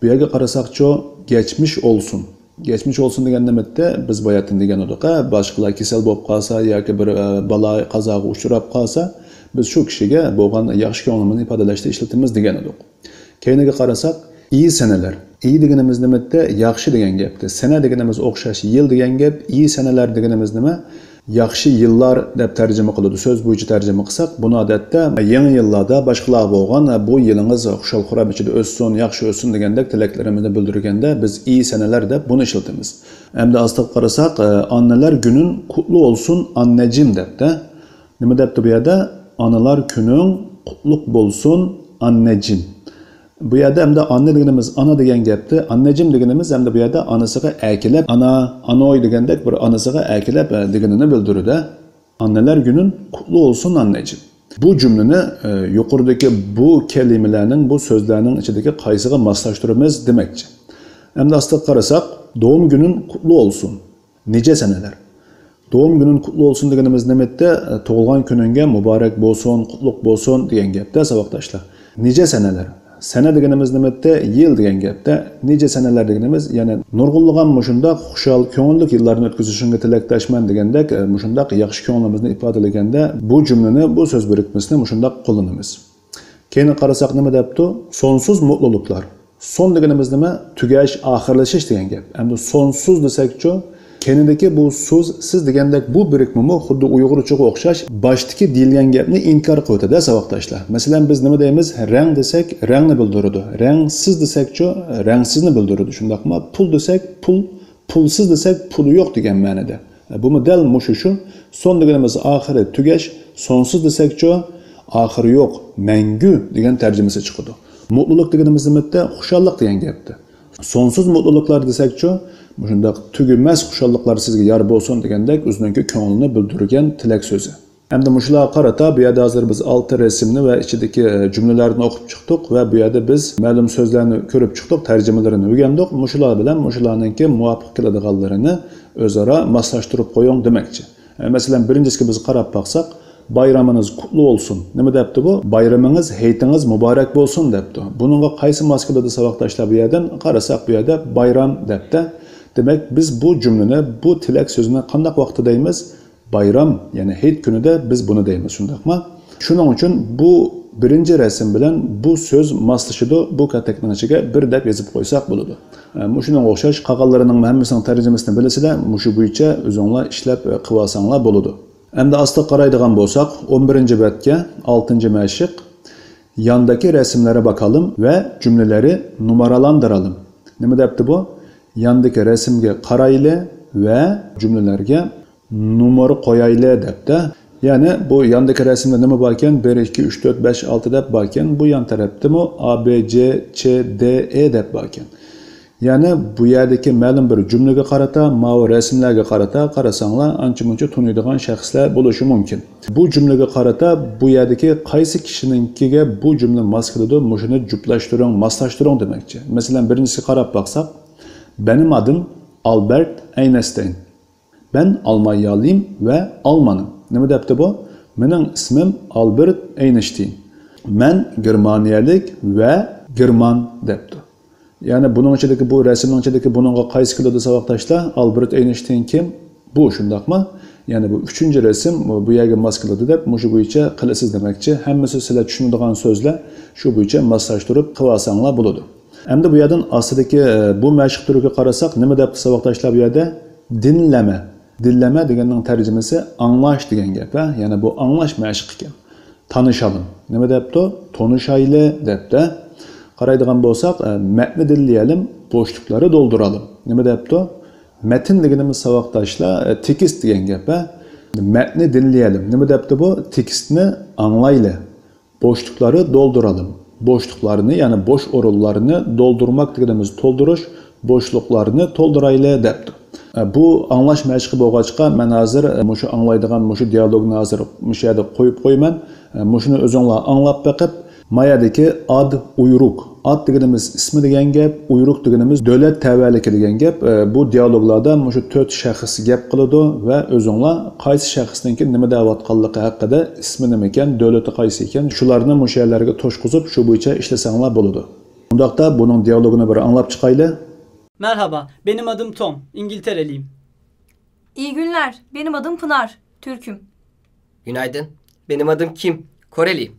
Bu yerga qarasaqcho, geçmiş olsun. Geçmiş olsun degan nimatda biz boyatin degan edik. Boshqalar kasal bo'lib qolsa yoki bir balo qazoga uchrab qolsa, biz shu kishiga bo'lgan yaxshi ko'ngilimizni ifodalashda ishlatamiz degan edik. Keyinga qarasak, iyi seneler. İyi deganimiz nimatda? Yaxshi degan gapdi. Sana deganimiz o'xshash, yil degan gap, iyi seneler deganimiz nima? yaxshi yillar deb tarjima qiladi. So'z bo'yicha tarjima qilsak, buni odatda yangi yillarda boshqalar bo'lgan, bu yilingiz xushal-xuram ichida o'ssin, yaxshi o'ssin degandek tilaklarimizni bildirganda biz iyi seneler deb buni ishlatamiz. Endi asliga qarasak, anneler günün kutlu olsun anneciğim debdi. Nima debdi bu yerda? Analar günün qutlug' bo'lsin anneciğim. Bu yerda hamda anne deganimiz ana degan gapdi. Anneciğim deganimiz hamda bu yerda anasiga akilab, anoy degandek bir anasiga akilab deganini bildiradi. Anneler günün kutlu olsun anneciğim. Bu cümleni yuqoridagi bu kelimelerning, bu so'zlarning ichidagi qaysiga moslashtiramiz demakchi. Hamda asliga qarasak, doğum günün kutlu olsun. Nice seneler. Doğum günün kutlu olsun deganimiz nimetde tug'ilgan kuningga muborak bo'lsin, qutlug' bo'lsin degan gapda saboqdoshlar. Nice seneler. Sene deganimiz nimetde yil degan gapda, nice seneler deganimiz, ya'ni nurg'unlagan mushundaq xushal, ko'ngilli yillarni o'tkazishingga tilakdoshman degandek, mushundaq yaxshi ko'nglimizni ifodalaganda bu jumlani, bu so'z birikmasini mushundaq qo'llanamiz. Keyin qarasak nima debdi? Sonsuz mutluluklar. Son deganimiz nima? Tugash, oxirlashish degan gap. Endi sonsuz desakchi, kenidagi bu so'z siz degandek bu birikmimi xuddi uyg'urchaga o'xshash boshdagi deyilgan gapni inkor qiladi saboqdoshlar. Masalan, biz nima deymiz? Rang desak, rangni bildiradi. Rangsiz desakchi, rangsizni bildiradi. Shundaqmi? Pul desak, pulsiz desak, puli yo'q degan ma'noda. Bu model mushu. Son deganimiz oxiri tugash, sonsuz desakchi, oxiri yo'q, mangu degan tarjimasi chiqadi. Mutluluk deganimiz nimatta? Xushallik degan gapdi. Sonsuz mutluluklar desakchi, shundaq tugunmas xushalliklar sizga yor bo'lsin degandek o'zining ko'nglini bildirgan tilak so'zi. Hamda mushlar qarata bu yerda hozir biz 6 rasmni va ichidagi jumlalarni o'qib chiqdik va bu yerda biz ma'lum so'zlarni ko'rib chiqdik, tarjimalarini o'rgandik. Mushlar bilan mushlarningki muvofiq keladiganlarini o'zaro moslashtirib qo'ying demakchi. Masalan, birinchisiga biz qarab baqsak, bayramınız kutlu olsun. Nima debdi bu? Bayramınız, hayitiniz mübarek bo'lsin debdi. Buningga qaysi mos keladi saboqdoshlar bu yerdan? Qarasak bu yerda bayram debdi. Demek biz bu cümleni, bu tilak sözünü qandaq vaqtda deymiz? Bayram, yani hayit kunida biz bunu deymiz, shundaqmi? Shuning uchun bu birinchi rasm bilan bu so'z moslashidi, bu katakning ichiga bir deb yozib qo'ysak bo'ladi. Mushuning o'xshash qolganlarining hammasining tarjimasini bilasizlar, mushu bo'yicha o'zinglar ishlab qilib olsanglar bo'ladi. Endi asli qaraydigan bo'lsak, 11-betga 6-meşik yandaki resimlere bakalım ve cümleleri numaralandıralım. Nima debdi bu? Yandaki resimge qarayli ve cümlelerge numara qo'yayli debdi. Yani bu yandaki resimde nima bor ekan? 1 2 3 4 5 6 deb bor ekan. Bu yan tarafdimi A B C Ç D E deb bor ekan. Yani bu yerdeki ma'lum bir cümlege qarata, ma'lum resimlerge qarata qarasanglar ancha-muncha tunuydigan shaxslar bo'lishi mumkin. Bu cümlege qarata bu yerdeki qaysi kishininkiga bu cümle mos keladi, mushuni juplashtiring, moslashtiring demakchi. Masalan, birinchisiga qarab baqsak, benim adım Albert Einstein. Ben Almanyalıyım ve Almanım. Nima debdi bu? Mening ismim Albert Einstein. Men Germaniyalik ve German debdi. Yani bunun içindeki bu resimnin içindeki bununla qaysi keladi saboqdoshlar? Albert Einstein kim? Bu shundaqmi? Yani bu 3-chi resim bu yerga mos keladi deb mushu bo'yicha qilasiz demakchi. Hammasi sizlar tushunadigan so'zlar shu bo'yicha moslashtirib qilib olsanglar bo'ladi. Endi bu yerdan ostidagi bu mashq turiga qarasak, nima deb saboqdoshlar bu yerda? Dinleme. Dinleme deganning tarjimasi anglash degan gap, ha? Yani bu anglash mashq ekan. Tanışalım. Nima debdi? Tonishayli debdi. Qaraydigan bo'lsak, metni dinleyelim, boşlukları dolduralım. Nima debdi? Metin deganimiz saboqdoshlar tekst degan gap. Metni dinleyelim. Nima debdi bu? Tekstni anglayli. Boşlukları dolduralım. Boşluklarını, yani boş o'rinlarni doldurmak deganimiz to'ldirish, boşluklarni to'ldirayli debdi. Bu anglash mashqi bo'lg'achqa men hozir mushu anglaydigan mushu dialogni hozir mushu yerda qo'yib qo'yman. Mushuni o'zinglar anglab baqib, mayadagi ad uyruk. Ad deganimiz ismi degan gap, uyruk deganimiz davlat tavalliki degan gap. Bu dialoglarda mushu 4 shaxs gap qiladi va o'zinglar qaysi shaxsningki nima deyotganligi haqida, ismi nima ekan, davlati qaysi ekan, shularni mushu yerlarga to'shqizib shu bo'yicha ishlasanglar bo'ladi. Undaqda buning dialogini bir anglab chiqayli. Merhaba, benim adım Tom, İngiltereliyim. İyi günler, benim adım Pınar, Türk'üm. Günaydın, benim adım Kim, Koreliyim.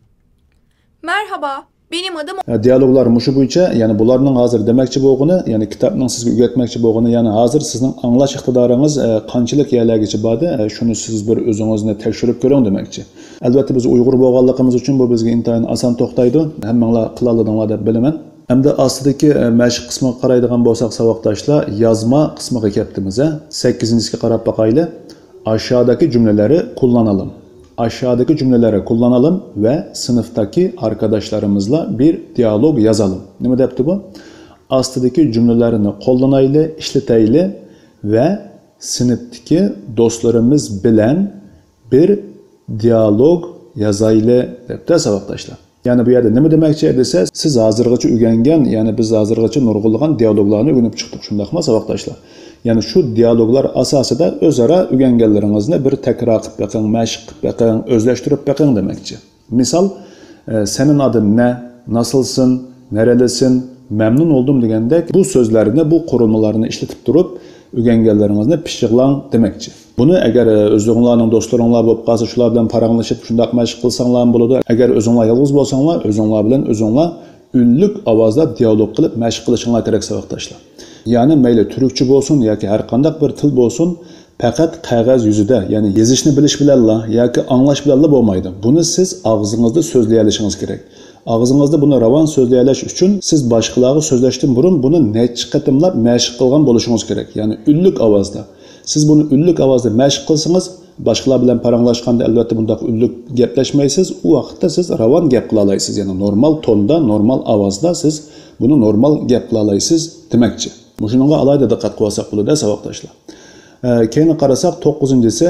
Merhaba, Benim adım Diyaloglar muşu bo'yicha, ya'ni bularning hozir demoqchi bo'lgani, ya'ni kitobning sizga o'rgatmoqchi bo'lgani, ya'ni hozir sizning anglash iqtidoringiz qanchalik yerlargacha bordi, shuni siz bir o'zingizni tekshirib ko'ring demoqchi. Albatta biz Uyg'ur bo'lganligimiz uchun bu bizga intayin oson to'xtaydi. Hammanglar qila oladinglar deb bilaman. Hamda ostidagi mashq qismiga qaraydigan bo'lsak, saboqdoshlar, yozma qismiga ketdimiz. 8-ga qarab boqaylik. Aşağıdaki cümleleri kullanalım. Aşağıdaki cümleleri kullanalım ve sınıftaki arkadaşlarımızla bir diyalog yazalım. Ne depti bu? Astidagi cümlelerini kullanaylı, işleteyli ve sınıftaki dostlarımız bilen bir diyalog yazaylı depti saboqdoshlar. Yani bu yerde nima demoqchi desa, siz hozirgacha o'rgangan, ya'ni biz hozirgacha nurg'ulg'an dialoglarni o'rganib chiqdik, shundaqmi saboqdoshlar? Yani şu diyaloglar asasida o'zaro o'rganganlaringizni bir takror qilib baqing, mashq qilib baqing, o'zlashtirib baqing demoqchi. Misal, senin adın ne, nasılsın, nerelisin, memnun oldum degandek bu so'zlarni, bu qurilmalarni ishlatib turib o'rganganlaringizni pishiqlang demoqchi. Buni agar o'zingizlarning do'stlaringlar bo'lib qolsa, shular bilan paranglashib shundaq mashq qilsanglar bo'ladi. Agar o'zingizlar yolg'iz bo'lsanglar, o'zingizlar bilan o'zingizlar ünlük ovozda diyalog qilib mashq qilishinglar kerak saboqdoshlar. Yani mayli turkcha bo'lsin yoki har qanday bir til bo'lsin, faqat qog'oz yuzida, ya'ni yozishni bilish bilanla yoki anglash bilanla bo'lmaydi. Buni siz og'zingizda so'zlay olishingiz kerak. Og'zingizda buni ravon so'zlay olish uchun siz boshqalarga so'zlashdan burun buni necha qatimlab mashq qilgan bo'lishingiz kerak. Ya'ni ünlük ovozda. Siz buni ünlük ovozda mashq qilsangiz, boshqalar bilan paranglashganda albatta bundaq ünlük gaplashmaysiz. U vaqtda siz ravon gap qila olasiz. Ya'ni normal tonda, normal ovozda siz buni normal gap qila olasiz demoqchi. Shunga alayda diqqat qilsak bo'ladi saboqdoshlar. Keyin qarasak 9-si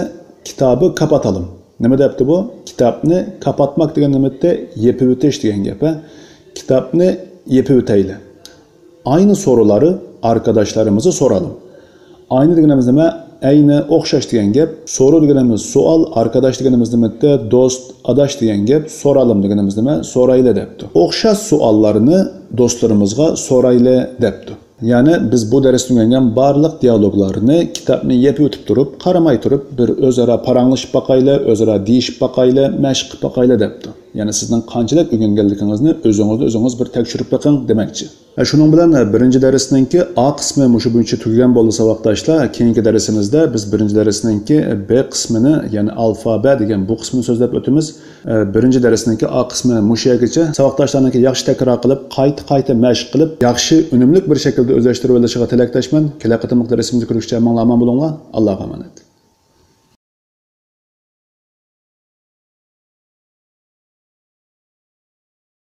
kitobi kapatalım. Nima debdi bu? Kitobni kapatmak degan nimatda yepib o'tish degan gap. Kitobni yepib o'tayli. Aynı soruları arkadaşlarımıza soralım. Aynı deganimiz nima? Ayni o'xshash degan gap. Soru deganimiz savol, arkadaş deganimiz nimatda do'st, adash degan gap. So'ralım deganimiz nima? So'rayli debdi. O'xshash savollarni do'stlarimizga so'rayli debdi. Yani biz bu dersde öğrengen barlıq diyaloglarını kitapni yepib o'tib turib, qaramay turib bir o'zaro paranglashib baqayli, o'zaro deyishib baqayli, mashq qilib baqayli debdi. Yani sizning qanchalik o'rganganligingizni o'zingiz bir tekshirib baqing demoqchi. Shuning bilan birinchi darsninki A qismi mushu bo'yicha tugagan bo'ldi saboqdoshlar. Keyingi darsimizda biz birinchi darsninki B qismini, ya'ni alfabe degan bu qismini so'zlab o'tamiz. Birinchi darsninki A qismi mushuyagacha saboqdoshlarniki yaxshi takror qilib, qayta mashq qilib, yaxshi unumli bir shaklda o'zlashtirib olishiga tilakdoshman. Kelaqi darsimizda ko'rishguncha amon bo'linglar. Allohga emanet.